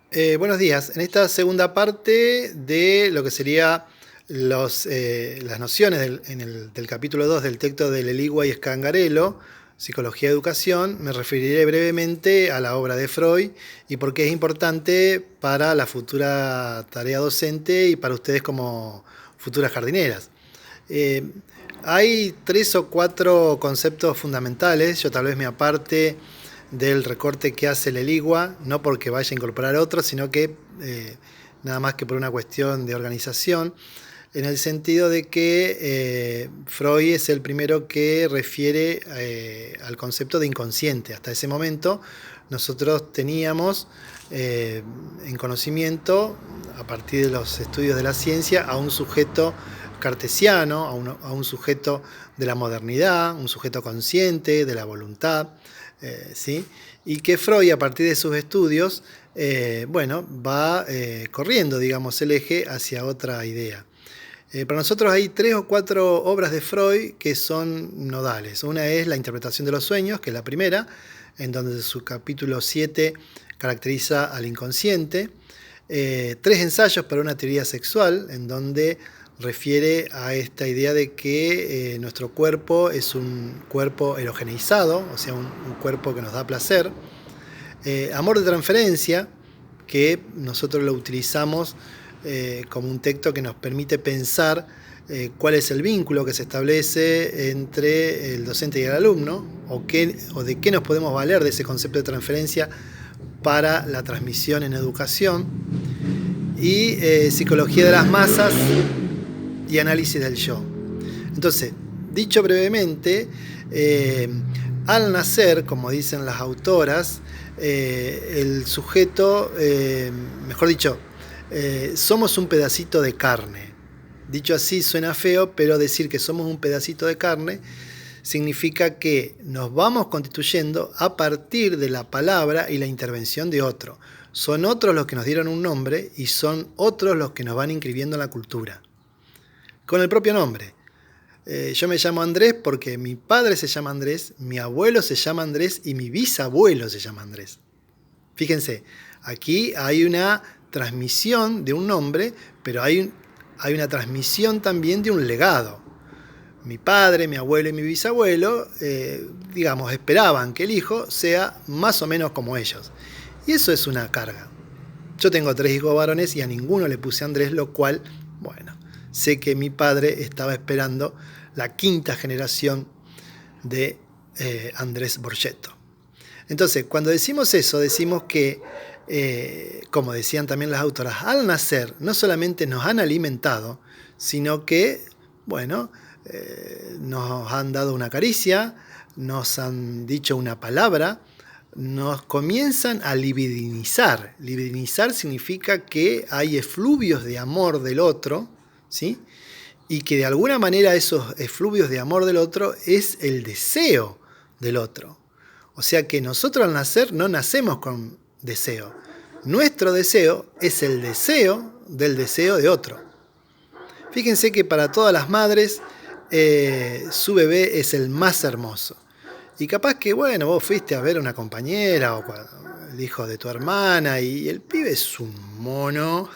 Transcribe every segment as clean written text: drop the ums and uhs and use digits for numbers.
Buenos días. En esta segunda parte de lo que sería las nociones del capítulo 2 del texto de Leligua y Scangarello, Psicología y Educación, me referiré brevemente a la obra de Freud y por qué es importante para la futura tarea docente y para ustedes como futuras jardineras. Eh, Hay tres o cuatro conceptos fundamentales. Yo tal vez me aparte del recorte que hace Leligua, no porque vaya a incorporar otros, sino que nada más que por una cuestión de organización, en el sentido de que Freud es el primero que refiere al concepto de inconsciente. Hasta ese momento nosotros teníamos en conocimiento, a partir de los estudios de la ciencia, a un sujeto cartesiano, a un sujeto de la modernidad, un sujeto consciente, de la voluntad, ¿sí? Y que Freud, a partir de sus estudios, va corriendo, digamos, el eje hacia otra idea. Para nosotros hay tres o cuatro obras de Freud que son nodales. Una es La interpretación de los sueños, que es la primera, en donde su capítulo 7 caracteriza al inconsciente. Tres ensayos para una teoría sexual, en donde refiere a esta idea de que nuestro cuerpo es un cuerpo erogeneizado, o sea, un cuerpo que nos da placer. Amor de transferencia, que nosotros lo utilizamos como un texto que nos permite pensar cuál es el vínculo que se establece entre el docente y el alumno, o de qué nos podemos valer de ese concepto de transferencia para la transmisión en educación, y psicología de las masas y análisis del yo. Entonces, dicho brevemente, al nacer, como dicen las autoras, el sujeto, mejor dicho, somos un pedacito de carne. Dicho así suena feo, pero decir que somos un pedacito de carne significa que nos vamos constituyendo a partir de la palabra y la intervención de otro. Son otros los que nos dieron un nombre y son otros los que nos van inscribiendo en la cultura. Con el propio nombre. Yo me llamo Andrés porque mi padre se llama Andrés, mi abuelo se llama Andrés y mi bisabuelo se llama Andrés. Fíjense, aquí hay una transmisión de un nombre, pero hay una transmisión también de un legado. Mi padre, mi abuelo y mi bisabuelo, digamos, esperaban que el hijo sea más o menos como ellos. Y eso es una carga. Yo tengo 3 hijos varones y a ninguno le puse Andrés, lo cual, bueno, sé que mi padre estaba esperando la quinta generación de Andrés Borgetto. Entonces, cuando decimos eso, decimos que, como decían también las autoras, al nacer no solamente nos han alimentado, sino que, bueno, nos han dado una caricia, nos han dicho una palabra, nos comienzan a libidinizar. Libidinizar significa que hay efluvios de amor del otro, ¿sí? Y que de alguna manera esos efluvios de amor del otro es el deseo del otro. O sea que nosotros al nacer no nacemos con deseo. Nuestro deseo es el deseo del deseo de otro. Fíjense que para todas las madres su bebé es el más hermoso. Y capaz que, bueno, vos fuiste a ver a una compañera o el hijo de tu hermana y el pibe es un mono.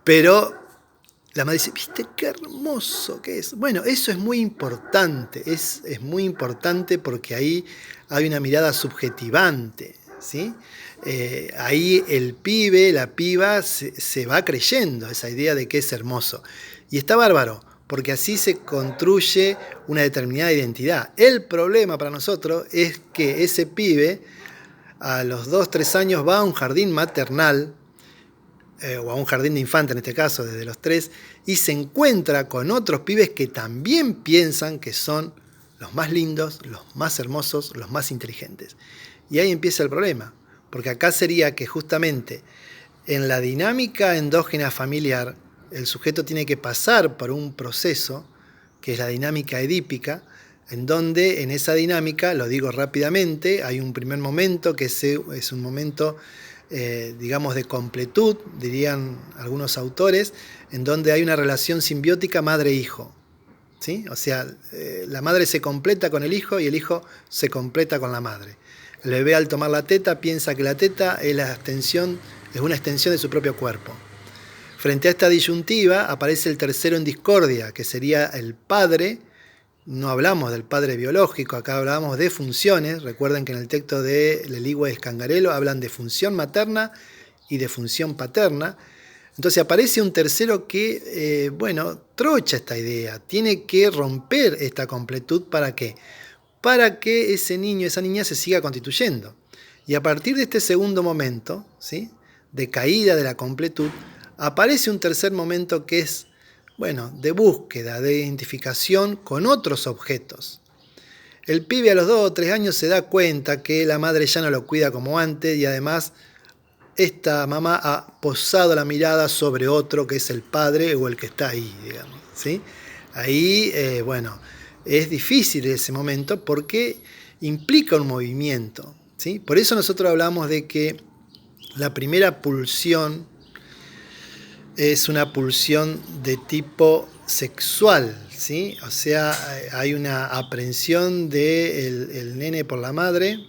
Pero la madre dice, ¿viste qué hermoso que es? Bueno, eso es muy importante, es muy importante porque ahí hay una mirada subjetivante, ¿sí? Ahí el pibe, la piba, se va creyendo esa idea de que es hermoso. Y está bárbaro, porque así se construye una determinada identidad. El problema para nosotros es que ese pibe a los 2, 3 años va a un jardín maternal, o a un jardín de infantes en este caso, desde los 3, y se encuentra con otros pibes que también piensan que son los más lindos, los más hermosos, los más inteligentes. Y ahí empieza el problema, porque acá sería que justamente en la dinámica endógena familiar, el sujeto tiene que pasar por un proceso, que es la dinámica edípica, en donde en esa dinámica, lo digo rápidamente, hay un primer momento que es un momento digamos, de completud, dirían algunos autores, en donde hay una relación simbiótica madre-hijo. ¿sí? O sea, la madre se completa con el hijo y el hijo se completa con la madre. El bebé al tomar la teta piensa que la teta es una extensión de su propio cuerpo. Frente a esta disyuntiva aparece el tercero en discordia, que sería el padre. No hablamos del padre biológico, acá hablamos de funciones. Recuerden que en el texto de Leligua y Scangarello hablan de función materna y de función paterna. Entonces aparece un tercero que, trocha esta idea, tiene que romper esta completud. ¿Para qué? Para que ese niño, esa niña se siga constituyendo. Y a partir de este segundo momento, ¿sí?, de caída de la completud, aparece un tercer momento que es, de búsqueda, de identificación con otros objetos. El pibe a los 2 o 3 años se da cuenta que la madre ya no lo cuida como antes y además esta mamá ha posado la mirada sobre otro que es el padre o el que está ahí, digamos, ¿sí? Ahí, es difícil ese momento porque implica un movimiento, ¿sí? Por eso nosotros hablamos de que la primera pulsión es una pulsión de tipo sexual, ¿sí? O sea, hay una aprehensión del nene por la madre,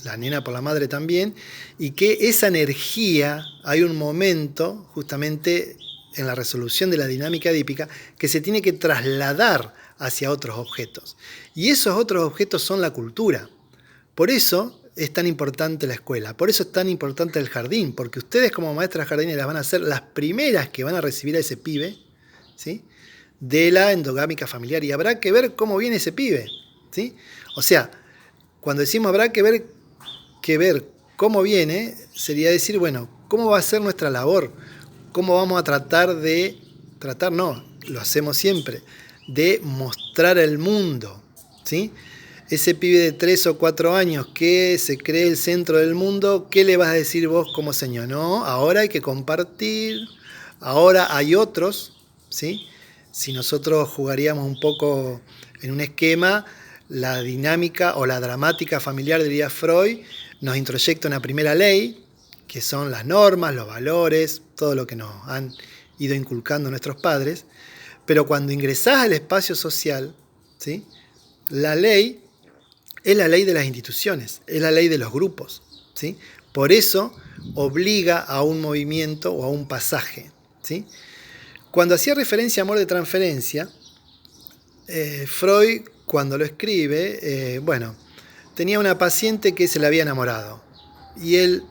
la nena por la madre también, y que esa energía, hay un momento justamente en la resolución de la dinámica edípica que se tiene que trasladar hacia otros objetos. Y esos otros objetos son la cultura. Por eso es tan importante la escuela, por eso es tan importante el jardín, porque ustedes como maestras jardineras van a ser las primeras que van a recibir a ese pibe, ¿sí?, de la endogámica familiar, y habrá que ver cómo viene ese pibe, ¿sí? O sea, cuando decimos habrá que ver cómo viene, sería decir, ¿cómo va a ser nuestra labor? ¿Cómo vamos a lo hacemos siempre, de mostrar el mundo, ¿sí? Ese pibe de 3 o 4 años que se cree el centro del mundo, ¿qué le vas a decir vos como señor? No, ahora hay que compartir, ahora hay otros, ¿sí? Si nosotros jugaríamos un poco en un esquema, la dinámica o la dramática familiar, diría Freud, nos introyecta una primera ley, que son las normas, los valores, todo lo que nos han ido inculcando nuestros padres, pero cuando ingresás al espacio social, ¿sí?, la ley es la ley de las instituciones, es la ley de los grupos, ¿sí? Por eso obliga a un movimiento o a un pasaje, ¿sí? Cuando hacía referencia a amor de transferencia, Freud, cuando lo escribe, tenía una paciente que se le había enamorado y él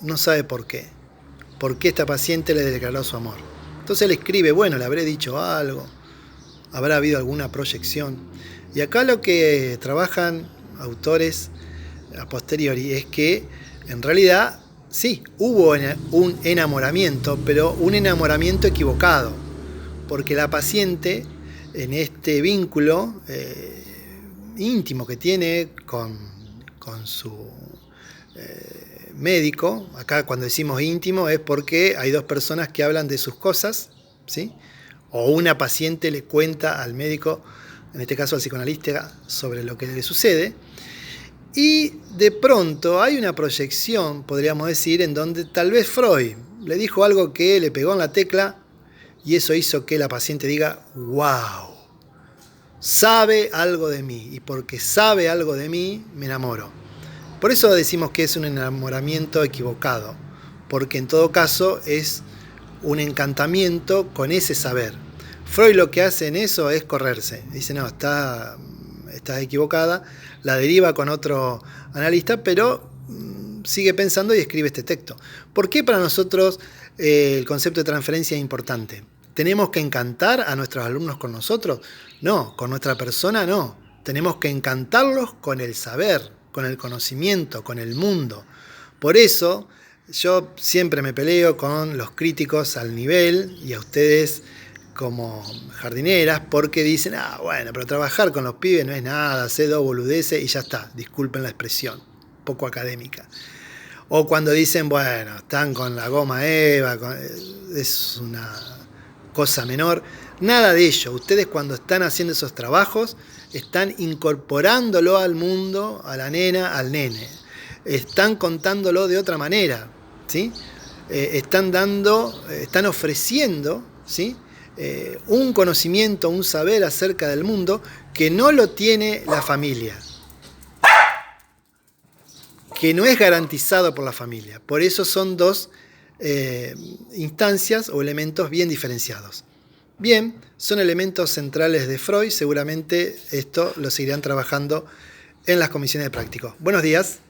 no sabe por qué esta paciente le declaró su amor. Entonces él escribe, le habré dicho algo, habrá habido alguna proyección. Y acá lo que trabajan autores a posteriori es que en realidad sí, hubo un enamoramiento, pero un enamoramiento equivocado, porque la paciente en este vínculo íntimo que tiene con su médico, acá cuando decimos íntimo es porque hay dos personas que hablan de sus cosas, ¿sí?, o una paciente le cuenta al médico, en este caso al psicoanalista, sobre lo que le sucede, y de pronto hay una proyección, podríamos decir, en donde tal vez Freud le dijo algo que le pegó en la tecla y eso hizo que la paciente diga, wow, sabe algo de mí, y porque sabe algo de mí me enamoro. Por eso decimos que es un enamoramiento equivocado, porque en todo caso es un encantamiento con ese saber. Freud lo que hace en eso es correrse. Dice, no, estás equivocada, la deriva con otro analista, pero sigue pensando y escribe este texto. ¿Por qué para nosotros el concepto de transferencia es importante? ¿Tenemos que encantar a nuestros alumnos con nosotros? No, con nuestra persona no. Tenemos que encantarlos con el saber, con el conocimiento, con el mundo. Por eso yo siempre me peleo con los críticos al nivel y a ustedes como jardineras, porque dicen, pero trabajar con los pibes no es nada, hacer dos boludeces y ya está, disculpen la expresión, poco académica. O cuando dicen, están con la goma Eva, es una cosa menor. Nada de ello. Ustedes cuando están haciendo esos trabajos, están incorporándolo al mundo, a la nena, al nene. Están contándolo de otra manera, ¿sí? Están ofreciendo, ¿sí?, un conocimiento, un saber acerca del mundo que no lo tiene la familia, que no es garantizado por la familia. Por eso son dos instancias o elementos bien diferenciados. Bien, son elementos centrales de Freud, seguramente esto lo seguirán trabajando en las comisiones de prácticos. Buenos días.